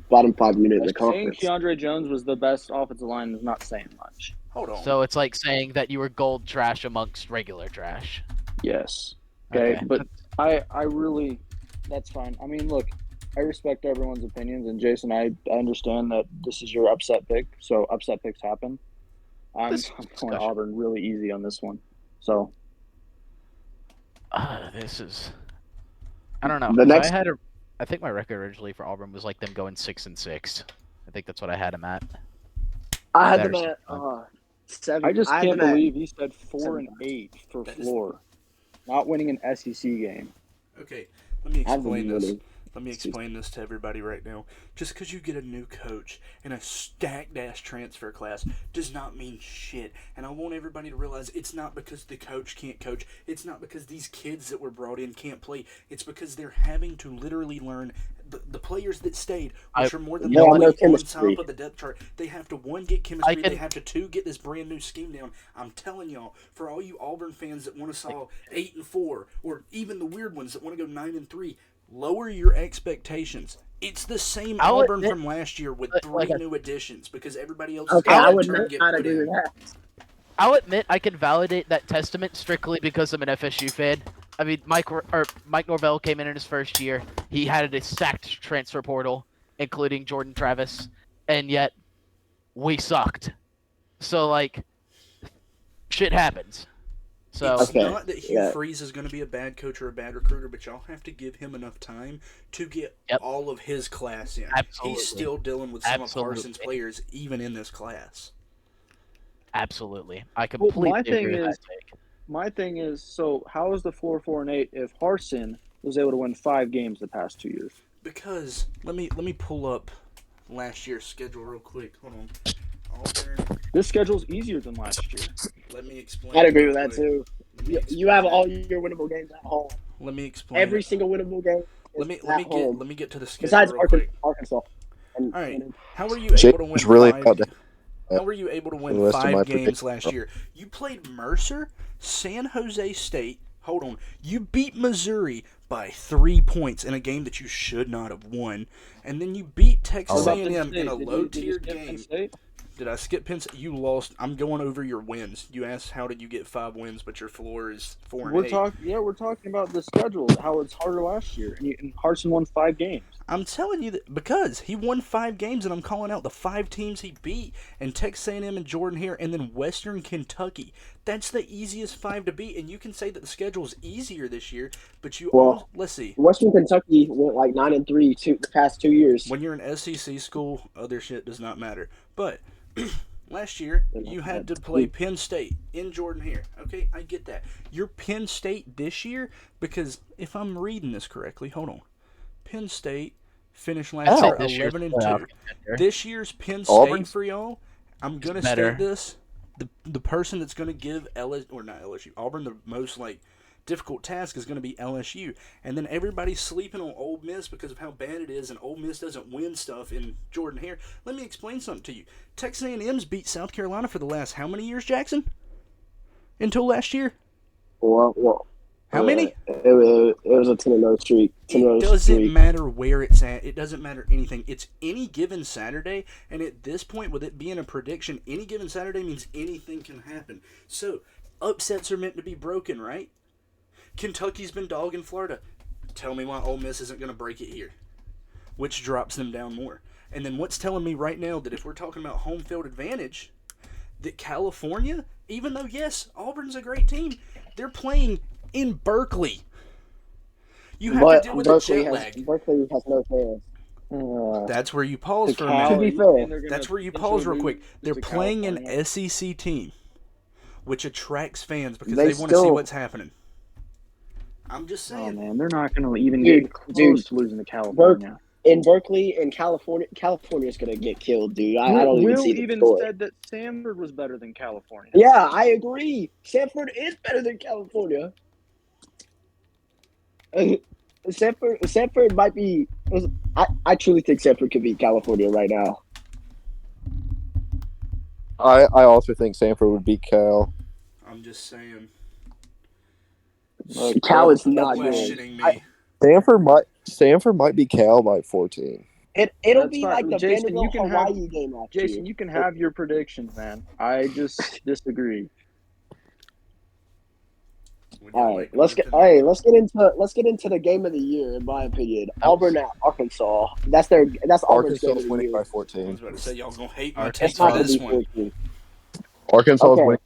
Bottom 5 unit in the Saying conference. Keandre Jones was the best offensive line is not saying much. Hold on. So it's like saying that you were gold trash amongst regular trash. Yes. Okay, Okay. but I really, that's fine. I mean, look, I respect everyone's opinions, and Jason, I understand that this is your upset pick, so upset picks happen. I'm This going discussion. Auburn really easy on this one. So This is. I don't know. The 'Cause next- I think my record originally for Auburn was like them going 6-6. I think that's what I had them at. I had Better them at start. 7. I just had can't them at- believe he said 4-8 for That is- floor, not winning an SEC game. Okay, let me I have explain them this. winning. Let me explain this to everybody right now. Just because you get a new coach and a stacked ass transfer class does not mean shit. And I want everybody to realize it's not because the coach can't coach. It's not because these kids that were brought in can't play. It's because they're having to literally learn. The players that stayed, which are more than No, I know likely on chemistry. top of the depth chart, they have to, one, get chemistry. can- They have to, two, get this brand new scheme down. I'm telling y'all, for all you Auburn fans that want to saw 8-4, or even the weird ones that want to go 9-3, lower your expectations. It's the same I'll Auburn admit- from last year with like 3 I- new additions because everybody else Okay, is I going would to get not put agree with in. that. I'll admit I can validate that testament strictly because I'm an FSU fan. I mean, Mike Norvell came in his first year. He had a stacked transfer portal, including Jordan Travis, and yet we sucked. So like, shit happens. So It's Okay, not that Hugh yeah. Freeze is going to be a bad coach or a bad recruiter, but y'all have to give him enough time to get Yep. all of his class in. Absolutely. He's still dealing with some Absolutely. of Parsons' players, even in this class. absolutely, I Well, completely my thing agree with is, that take. my thing is, so how is the floor 4-8 if Harsin was able to win 5 games the past 2 years? Because let me pull up last year's schedule real quick. Hold on. Auburn. This schedule's easier than last year. Let me explain. I'd agree real with that quick. too. Let me You have explain all it. your winnable games at home. Let me explain. Every it. single winnable game. Is at home. Let me get to the schedule Besides real quick. Arkansas. And, All right. and How were you Jake's able to win really 5? about to- How were you able to the win rest of 5 my games predictions. last year? You played Mercer, San Jose State. Hold on. You beat Missouri by 3 points in a game that you should not have won, and then you beat Texas What about Penn A&M in a State? Did you low-tier skip Penn game. State? Did I skip Penn State? You lost. I'm going over your wins. You asked how did you get 5 wins, but your floor is 4-8. We're talking about the schedule, how it's harder last year, and Harsin won 5 games. I'm telling you that because he won 5 games, and I'm calling out the 5 teams he beat, and Texas A&M and Jordan Hare, and then Western Kentucky. That's the easiest 5 to beat, and you can say that the schedule is easier this year, but let's see. Western Kentucky went like 9-3 the past 2 years. When you're an SEC school, other shit does not matter. But last year, you had to play Penn State in Jordan Hare. Okay, I get that. You're Penn State this year because if I'm reading this correctly, hold on. Penn State finished last year This year's 11-2. playoff contender. This year's Penn State Auburn? for y'all, I'm gonna better. state this: the person that's gonna give Auburn the most difficult task is gonna be LSU, and then everybody's sleeping on Ole Miss because of how bad it is, and Ole Miss doesn't win stuff in Jordan Hare. Let me explain something to you. Texas A&M's beat South Carolina for the last how many years, Jackson? Until last year. Well, How many? It was a 10-0 streak. It doesn't matter where it's at. It doesn't matter anything. It's any given Saturday, and at this point, with it being a prediction, any given Saturday means anything can happen. So, upsets are meant to be broken, right? Kentucky's been dogging Florida. Tell me why Ole Miss isn't going to break it here, which drops them down more. And then what's telling me right now that if we're talking about home field advantage, that California, even though, yes, Auburn's a great team, they're playing in Berkeley. You have to deal with the jet lag. Berkeley has no chance. That's where you pause for a To be minute. fair, That's where you pause real quick. They're playing an SEC team, which attracts fans because They they want to see still- what's happening. I'm just Oh saying. man, they're not going to even Dude, get close dude. to losing to California. in Berkeley and California's gonna get killed, dude. I don't even Will see the even score. said that Sanford was better than California. Yeah, I agree. Sanford is better than California. Sanford might be. I truly think Sanford could beat California right now. I also think Sanford would beat Cal. I'm just saying. Cal is Stop not good. questioning me. Sanford might be Cal by 14. It'll That's be fine. like the Jason, you Vanderbilt can Hawaii game last Jason, year. you can have your predictions, man. I just disagree. All right, let's get into the game of the year. In my opinion, Auburn at Arkansas. That's Auburn's game Arkansas of is the winning year. by I was 14. about to say y'all gonna hate my It's take not for going to this be one. 14. Arkansas is Okay. winning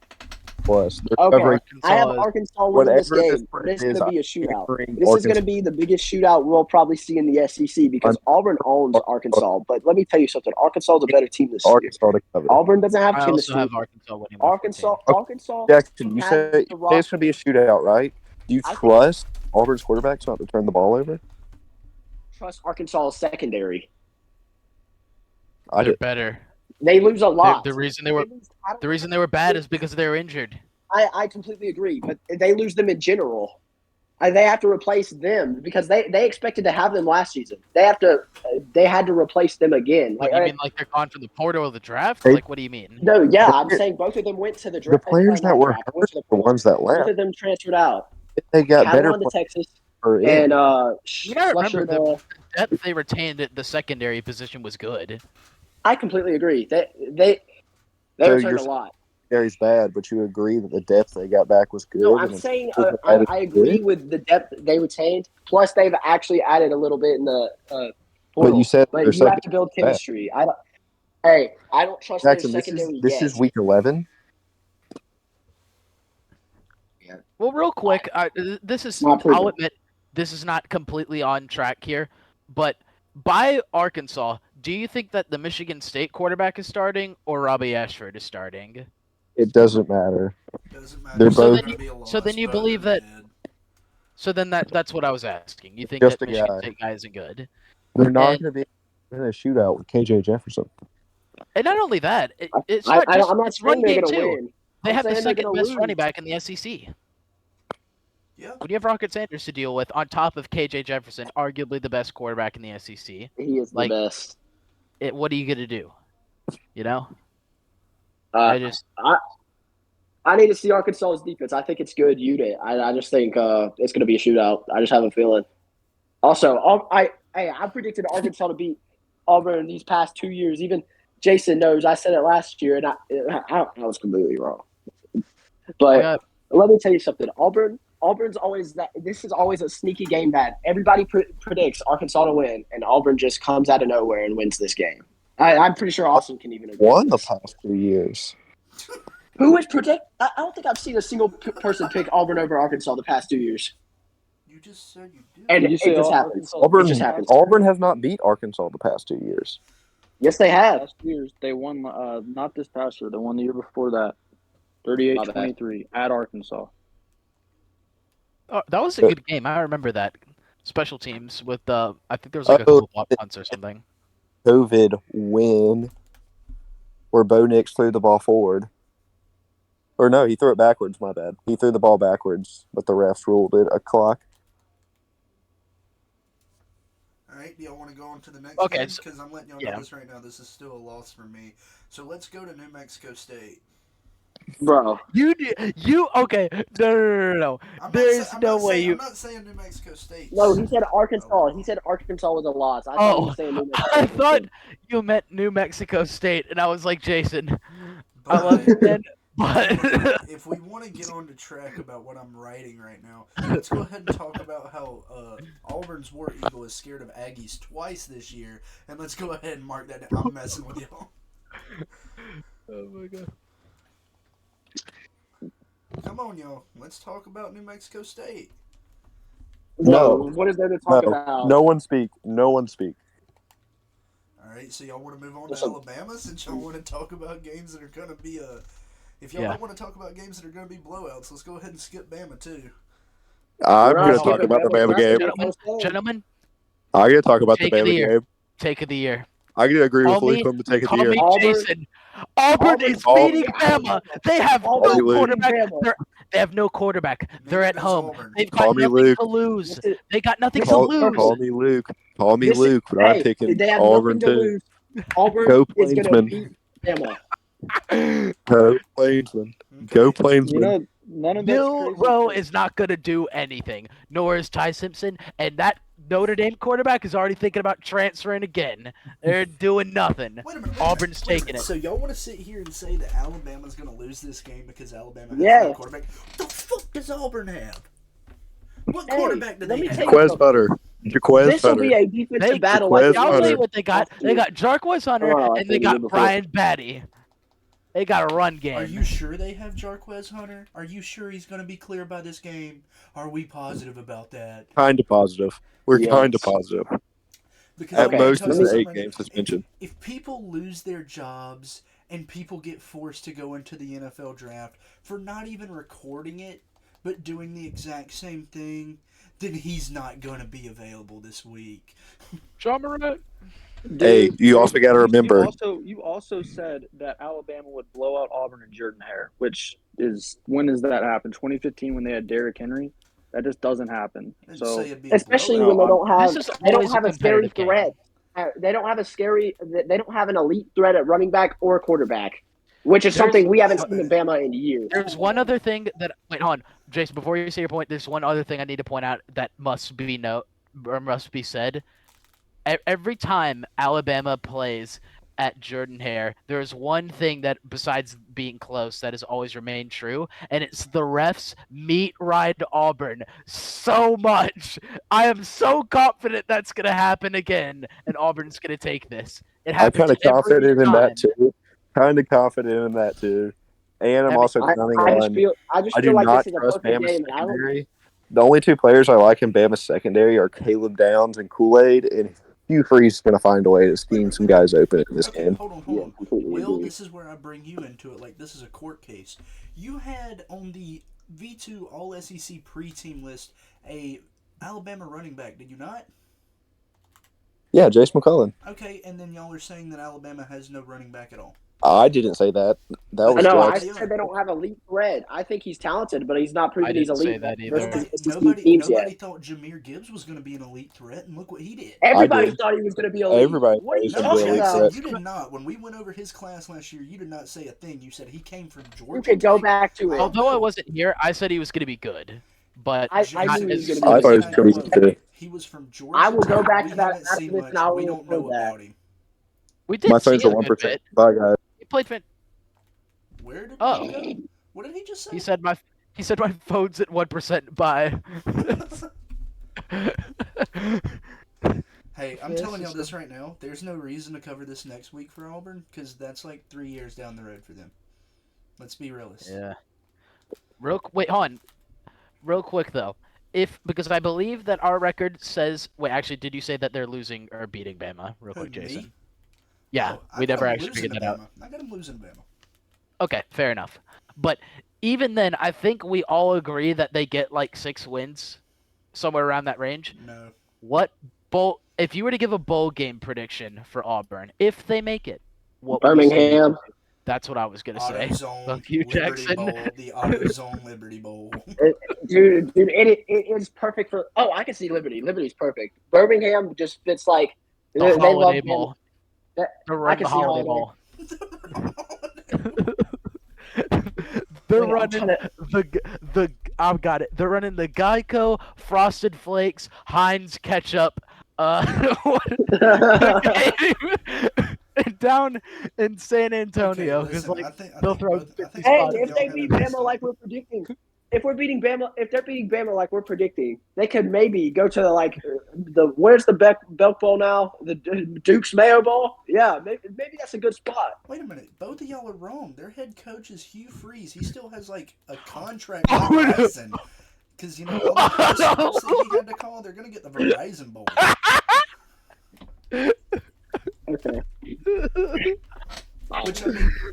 plus. They're Okay, covering I have Arkansas is- Arkansas winning this whatever this game. spread It's going is, to be a I'm shootout. favoring This is going to Arkansas. be the biggest shootout we'll probably see in the SEC because Auburn owns Arkansas. But let me tell you something. Arkansas is a better team this year. Arkansas to cover. Auburn doesn't have I also chemistry. have Arkansas winning by 14. Arkansas. Jackson, you has say the it's going to be a shootout, right? Do you I think- trust Auburn's quarterbacks not to turn the ball over? Trust Arkansas secondary. I They're did. better. They lose a lot. The reason they were bad is because they were injured. I completely agree, but they lose them in general. They have to replace them because they expected to have them last season. They had to replace them again. What, you mean like they're gone from the portal or the draft? They- Like, what do you mean? No, yeah, I'm saying both of them went to the The draft. players that were went hurt to are the ones that both left. of them transferred out. They got better Catalan to Texas players and You gotta remember Fletcher to- the depth they retained at the secondary position was good. I completely agree. They So returned you're a lot. Gary's bad, but you agree that the depth they got back was good. No, I'm and saying was added I agree good? with the depth they retained. Plus, they've actually added a little bit in the But portal. you said But their you have second to build bad. chemistry. I don't trust Jackson, their this secondary is yet. week 11. Well, real quick, this is Not proven. I'll admit this is not completely on track here, but by Arkansas, do you think that the Michigan State quarterback is starting or Robbie Ashford is starting? It doesn't matter. Doesn't matter. They're It's both- gonna be a loss, so then you but believe they're that- good. So then that's what I was asking. You think Just that a Michigan guy. State guy isn't good? They're not And- going to be in a shootout with KJ Jefferson. And not only that, it's not just I'm not it's run saying they're game going to too. win. They I'm have the saying they're second gonna best lose. running back in the SEC. Yeah. When you have Rocket Sanders to deal with, on top of KJ Jefferson, arguably the best quarterback in the SEC, He is Like- the best. what are you gonna do? You know, Uh, I I need to see Arkansas's defense. I think it's good unit. I just think it's going to be a shootout. I just have a feeling. Also, I predicted Arkansas to beat Auburn these past 2 years. Even Jason knows I said it last year, and I was completely wrong. But let me tell you something. Auburn's always that. This is always a sneaky game that everybody predicts Arkansas to win, and Auburn just comes out of nowhere and wins this game. I'm pretty sure Austin can even agree. Won the with this. past 2 years. Who would predict? I don't think I've seen a single person pick Auburn over Arkansas the past 2 years. You just said you did. And Did you it say just Arkansas? happens. Auburn, It just happens. Auburn has not beat Arkansas the past 2 years. Yes, they have. Last year's they won. Not this past year. They won the year before that. My 38-23 at Arkansas. Oh, that was a good game. I remember that. Special teams with I think there was like a couple block punts or something. COVID win where Bo Nix threw the ball forward. Or no, he threw it backwards, my bad. He threw the ball backwards, but the refs ruled it a clock. All right, do y'all want to go on to the next Okay, game? so- Because I'm letting y'all yeah. know this right now. This is still a loss for me. So let's go to New Mexico State. Bro. You okay? No. There's no way you. I'm not saying New Mexico State. No, he said Arkansas. He said Arkansas was a loss. I thought he was saying New Mexico. I thought you meant New Mexico State, and I was like, Jason, But I love you, man, but if we want to get on to track about what I'm writing right now, let's go ahead and talk about how Auburn's War Eagle is scared of Aggies twice this year, and let's go ahead and mark that down. I'm messing with y'all. oh my god. Come on, y'all. Let's talk about New Mexico State. No. No. What is there to talk No, about? no one speak. No one speak. All right, so y'all want to move on Listen. to Alabama since y'all want to talk about games that are going to be If y'all Yeah. don't want to talk about games that are going to be blowouts, let's go ahead and skip Bama too. I'm We're going not to talk skipping about the Bama. Bama We're not game. skipping Bama. Gentlemen, I'm going to talk about the Take of the Bama year. game. take of the year. I'm going to agree with Call Luke me- on the take of Call the year. me Auburn- Jason. Auburn is Auburn- beating Bama. They have no Auburn Luke. quarterback. Bama. They have no quarterback. They're Neither at does home. Auburn. They've Call got me nothing Luke. to lose. This is- They got nothing to Call, lose. call me Luke. Call me this is- Luke, but I'm hey, picking they have Auburn nothing to too. lose. Auburn Go is going to Plainsman. beat Bama. Go Plainsman. Go Okay. Plainsman. You know, none of that's Bill crazy. Rowe is not going to do anything, nor is Ty Simpson, and that Notre Dame quarterback is already thinking about transferring again. They're doing nothing. Wait a minute. Auburn's taking it. So y'all want to sit here and say that Alabama's going to lose this game because Alabama has Yeah. no quarterback? What the fuck does Auburn have? What quarterback do let they me have? tell you Jaquez something. Butter. Jaquez This will Butter. be a defensive They, battle like Jaquez it I'll was tell you Butter. what they got. last They year. got Jarquez Hunter Oh, I and they think the year got before. Brian Batty. They got a run game. Are you sure they have Jarquez Hunter? Are you sure he's going to be clear by this game? Are we positive about that? Kind of positive. We're Yes. kind of positive. Because At Okay, most, tell it's you an something 8 game now. suspension. If people lose their jobs and people get forced to go into the NFL draft for not even recording it, but doing the exact same thing, then he's not going to be available this week. John Morant. Hey, you also got to remember. You also said that Alabama would blow out Auburn and Jordan Hare, which is when does that happen? 2015 when they had Derrick Henry. That just doesn't happen. I didn't So say it'd be a Especially blowout. when This is they don't always have a a scary competitive game. threat. They don't have they don't have an elite threat at running back or quarterback, which is something we haven't seen in Bama in years. There's one other thing that wait, hold on, Jason. Before you say your point, there's one other thing I need to point out that must be said. Every time Alabama plays at Jordan Hare, there's one thing that, besides being close, that has always remained true, and it's the refs meat ride Auburn so much. I am so confident that's gonna happen again, and Auburn's gonna take this. It I'm happens kind of every confident in that time. too. Kind of confident in that too. And I'm I mean, also counting I just on. feel I do like not this is a trust perfect Bama's game, and I don't. secondary. The only 2 players I like in Bama's secondary are Caleb Downs and Kool-Aid, and Hugh Freeze is going to find a way to scheme some guys open in this Okay, game. hold on. Yeah, completely Will, agree. this is where I bring you into it. Like, this is a court case. You had on the V2 All-SEC pre-team list a Alabama running back, did you not? Yeah, Jace McCullough. Okay, and then y'all are saying that Alabama has no running back at all. I didn't say that. That was No, I Jack's. said they don't have elite threat. I think he's talented, but he's not proven I he's didn't elite say that versus either. SEC Nobody teams yet. thought Jameer Gibbs was going to be an elite threat, and look what he did. Everybody did. thought he was going to be elite. Everybody What are you thought he No, was gonna talking be elite about? threat. you did not. When we went over his class last year, you did not say a thing. You said he came from Georgia. You could go back to it. Although I wasn't here, I said he was gonna be good, but I not knew he was as gonna I be thought good. it was going to be good. He was from Georgia. I will go back We to that haven't after seen this, much. and I will We don't know record that. about him. we did My see phone's him at a good 1%. bit. Bye, guys. He played fan. Where did Oh. he go? What did he just say? He said my phone's at 1%. Bye. Hey, I'm This telling y'all is this right now. There's no reason to cover this next week for Auburn because that's like 3 years down the road for them. Let's be realistic. Yeah. Wait, hold on. Real quick though, because I believe that our record says. Wait, actually, did you say that they're losing or beating Bama? Real Who, quick, Jason. me? Yeah, Oh, I we got never him actually losing figured to that out. Bama. I got him losing to Bama. Okay, fair enough. But even then, I think we all agree that they get like 6 wins, somewhere around that range. No. What bowl? If you were to give a bowl game prediction for Auburn, if they make it, what would you say? Birmingham. That's what I was gonna say. AutoZone Fuck you, Liberty Jackson. Bowl. The AutoZone Liberty Bowl. Dude, it is perfect for. Oh, I can see Liberty. Liberty's perfect. Birmingham just fits like The they love Holiday Bama. Bowl. That- They're I running can the see Holiday Holiday. Bowl. They're Wait, I'm running trying to- the I've got it. They're running the Geico Frosted Flakes Heinz ketchup. Down in San Antonio because listen, like I think they'll throw both- 50 I think Hey, both of if y'all they have beat it messed Bama up. like we're predicting, if they're beating Bama like we're predicting, they could maybe go to like where's the Belk Bowl now? The Duke's Mayo Bowl? Yeah, maybe that's a good spot. Wait a minute. Both of y'all are wrong. Their head coach is Hugh Freeze. He still has like a contract with Verizon. Because, you know, all the press trips that he had to call, they're going to get the Verizon Bowl. Okay.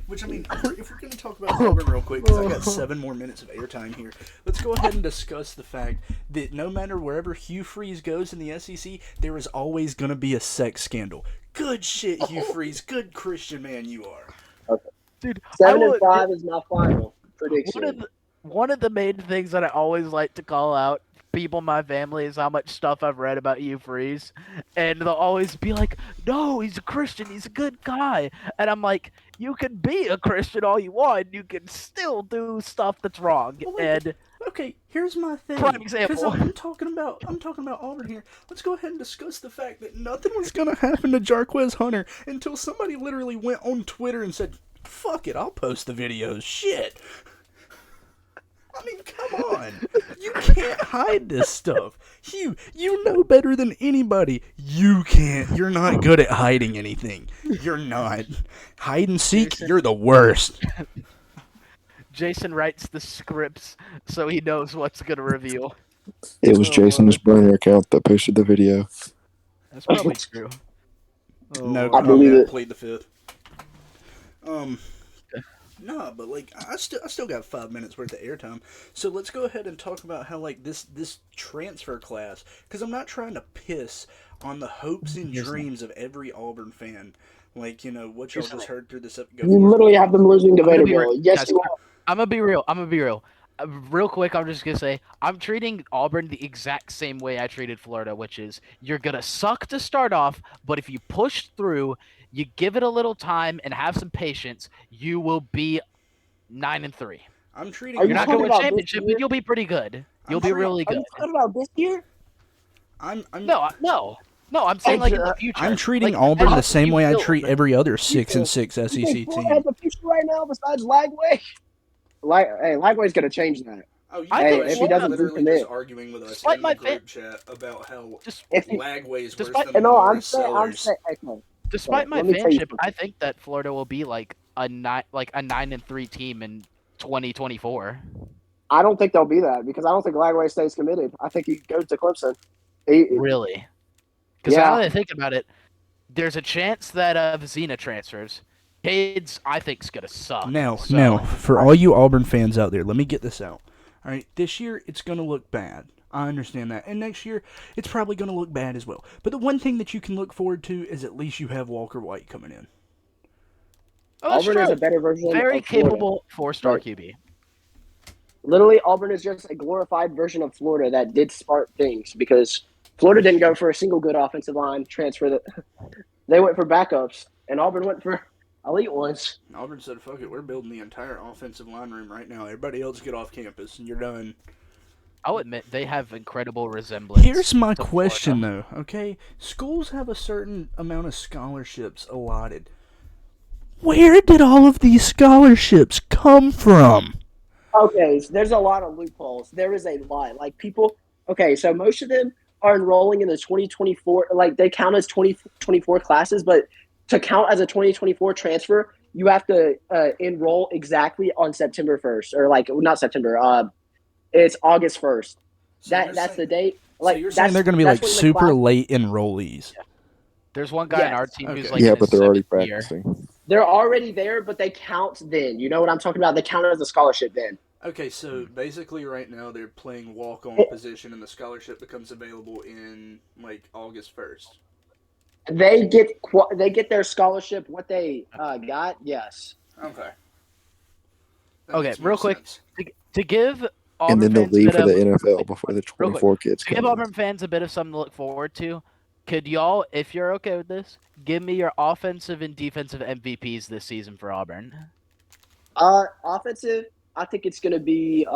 Which I mean, if we're going to talk about Auburn real quick, because I got 7 more minutes of airtime here, let's go ahead and discuss the fact that no matter wherever Hugh Freeze goes in the SEC, there is always going to be a sex scandal. Good shit, Hugh Freeze. Good Christian man you are. Okay. Dude, 7-5 is my final prediction. One of the main things that I always like to call out people in my family is how much stuff I've read about Hugh Freeze, and they'll always be like, "No, he's a Christian. He's a good guy," and I'm like, "You can be a Christian all you want. You can still do stuff that's wrong." Well, wait, and okay, here's my thing. Prime example. Because I'm talking about Auburn here. Let's go ahead and discuss the fact that nothing was gonna happen to Jarquez Hunter until somebody literally went on Twitter and said, "Fuck it, I'll post the videos." Shit. I mean, come on. You can't hide this stuff. You know better than anybody. You can't. You're not good at hiding anything. You're not. Hide and seek, Jason. you're the worst. Jason writes the scripts so he knows what's going to reveal. It was Oh, Jason's Lord. burner account that posted the video. That's probably true. No, Lord. I believe yeah, it. plead the fifth. Nah, but like I still got 5 minutes worth of airtime. So let's go ahead and talk about how like this transfer class, because I'm not trying to piss on the hopes and dreams of every Auburn fan. Like, you know, what y'all just heard through this episode. You literally have them losing to I'm gonna be Vanderbilt. Yes, guys, you are. I'm gonna be real. Real quick, I'm just gonna say I'm treating Auburn the exact same way I treated Florida, which is you're gonna suck to start off, but if you push through, you give it a little time and have some patience, you will be 9-3. I'm treating. Are You're you not talking going to about this championship, year? but you'll be pretty good. You'll be treating- really Are good. you talking about this year? I'm No. I'm saying like in the future. I'm treating Like, Auburn as the same you way I build- treat every other 6 and You 6 You SEC think Florida team. has a future right now besides Lagway? Hey, Lagway's gonna change that. Oh, you I guys think are if he doesn't literally recommit. just arguing with us Despite in my the group chat about how Just If he, Lagway's worse despite- than no, I'm Morris saying, Sellers. okay. despite my let me tell you fanship, I think that Florida will be like a 9-3 team in 2024. I don't think they'll be that because I don't think Lagway stays committed. I think he goes to Clemson. He, Really? Because Yeah. now that I think about it, there's a chance that Zena transfers. Cades, I think, is gonna suck. Now, So- for all you Auburn fans out there, let me get this out. All right, this year it's going to look bad. I understand that. And next year, it's probably going to look bad as well. But the one thing that you can look forward to is at least you have Walker White coming in. Oh, that's Auburn is true. a better version Very of Florida. capable 4-star Right. QB. Literally, Auburn is just a glorified version of Florida that did smart things because Florida didn't go for a single good offensive line transfer. They went for backups, and Auburn went for elite ones. Auburn said, fuck it, we're building the entire offensive line room right now. Everybody else get off campus, and you're done. I'll admit they have incredible resemblance. Here's my to question, Florida. though, okay? Schools have a certain amount of scholarships allotted. Where did all of these scholarships come from? Okay, so there's a lot of loopholes. There is a lot. Like people, okay, so most of them are enrolling in the 2024, like they count as 2024 classes, but to count as a 2024 transfer, you have to enroll exactly on September 1st, or like not September. It's August 1st. So you're That's saying- the date. So Like you're saying they're going to be that's like when the super class- late enrollees. There's one guy in our Yes. team who's Okay. like Yeah, in but his they're already 7th year. practicing. They're already there, but they count then. You know what I'm talking about? They count as a scholarship then. Okay, so basically right now they're playing walk-on position, and the scholarship becomes available in like August 1st. They get their scholarship. What they got? Yes. Okay. Okay, real quick, to give Auburn And then they'll fans a leave bit for the of, NFL before the 24 kids to give come in. Auburn fans a bit of something to look forward to, could y'all, if you're okay with this, give me your offensive and defensive MVPs this season for Auburn? Offensive. I think it's gonna be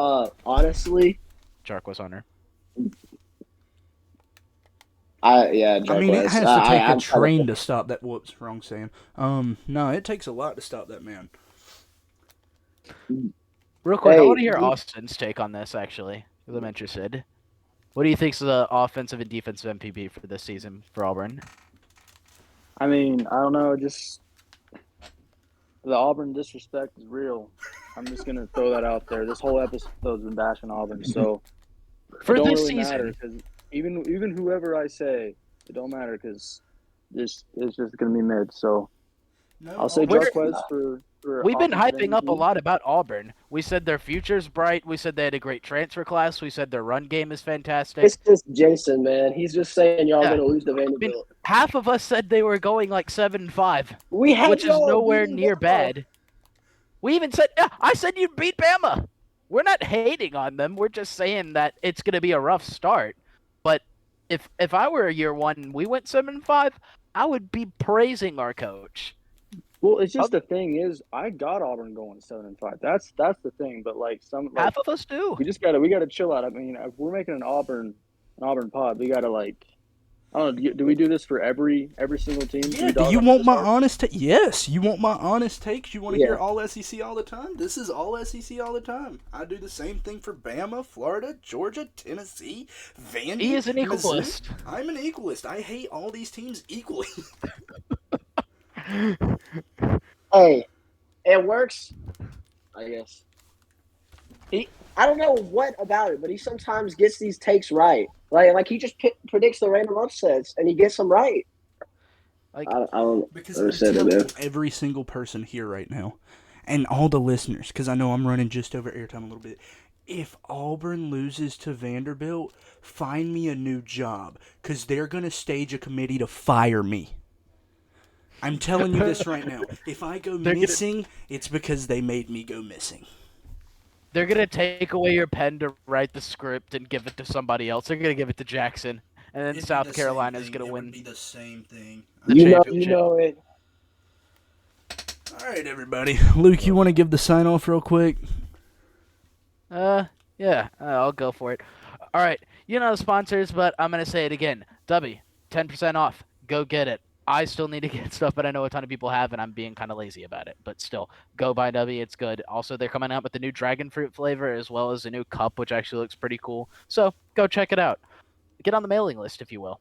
honestly. Jarquez Hunter. I mean, it Jarquez. has to take I'm a train to stop that. Whoops, wrong Sam. No, it takes a lot to stop that man. Real quick, I Hey, want to hear you- Austin's take on this, actually, because I'm interested. What do you think's the offensive and defensive MVP for this season for Auburn? I mean, I don't know. Just the Auburn disrespect is real. I'm just gonna throw that out there. This whole episode's been bashing Auburn, so For it don't this really season, matter because even whoever I say, it don't matter because this is just gonna be mid. So No, I'll say We're- Jarquez for we've been offensive hyping up a MVP. lot about Auburn. We said their future's bright. We said they had a great transfer class. We said their run game is fantastic. It's just Jason, man. He's just saying y'all Yeah. gonna lose to Vanderbilt. Half of us said they were going like 7-5, We had which is y'all nowhere beating near Bama. bad. We even said, yeah, I said you'd beat Bama. We're not hating on them. We're just saying that it's going to be a rough start. But if I were a year one and we went 7-5, I would be praising our coach. Well, it's just the thing is, I got Auburn going 7-5. That's the thing. But like Half of us do. we gotta chill out. I mean, if we're making an Auburn pod, we gotta like I don't know. Do we do this for every single team? Yeah, do dog you on want this my hard? honest take? Yes, you want my honest takes? You want to Yeah. hear all SEC all the time? This is all SEC all the time. I do the same thing for Bama, Florida, Georgia, Tennessee, Vandy, He is an Mizzou. equalist. I'm an equalist. I hate all these teams equally. Hey, it works. I guess. I don't know what about it, but he sometimes gets these takes right. Like he just predicts the random upsets and he gets them right. Like, I don't Because I'm understand it, telling man. every single person here right now, and all the listeners, because I know I'm running just over airtime a little bit. If Auburn loses to Vanderbilt, find me a new job, because they're going to stage a committee to fire me. I'm telling you this right now. If I go missing, it's because they made me go missing. they're gonna take away your pen to write the script and give it to somebody else. They're gonna give it to Jackson, and then South Carolina is gonna It win would be the same thing. the You championship. know it. All right, everybody. Luke, you want to give the sign off real quick? Yeah, I'll go for it. All right, you know the sponsors, but I'm gonna say it again. W, 10% off. Go get it. I still need to get stuff, but I know a ton of people have, and I'm being kind of lazy about it. But still, go buy W. It's good. Also, they're coming out with the new dragon fruit flavor as well as a new cup, which actually looks pretty cool. So go check it out. Get on the mailing list, if you will.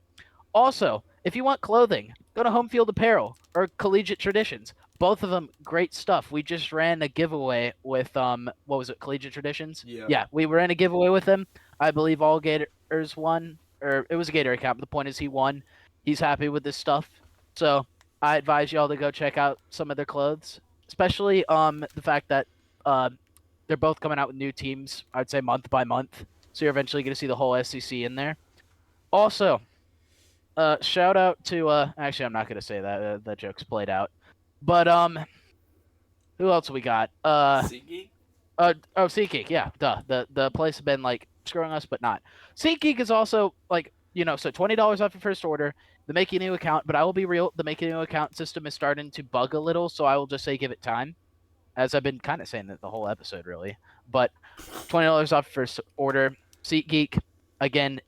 Also, if you want clothing, go to Home Field Apparel or Collegiate Traditions. Both of them great stuff. We just ran a giveaway with what was it, Collegiate Traditions? Yeah. Yeah, we ran a giveaway with them. I believe all Gators won, or it was a Gator account, but the point is he won. He's happy with this stuff. So I advise y'all to go check out some of their clothes, especially the fact that they're both coming out with new teams, I'd say month by month. So you're eventually going to see the whole SEC in there. Also, shout out to actually I'm not gonna say that that joke's played out, but who else we got? SeatGeek? SeatGeek, yeah, duh. The place has been like screwing us, but not. SeatGeek is also like so $20 off your first order. The make a new account, but I will be real. The make a new account system is starting to bug a little, so I will just say give it time, as I've been kind of saying that the whole episode really. But $20 off first order. SeatGeek, again,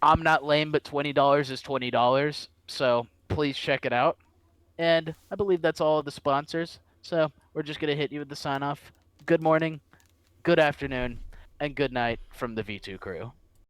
I'm not lame, but $20 is $20. So please check it out. And I believe that's all of the sponsors. So we're just going to hit you with the sign off. Good morning, good afternoon, and good night from the V2 crew.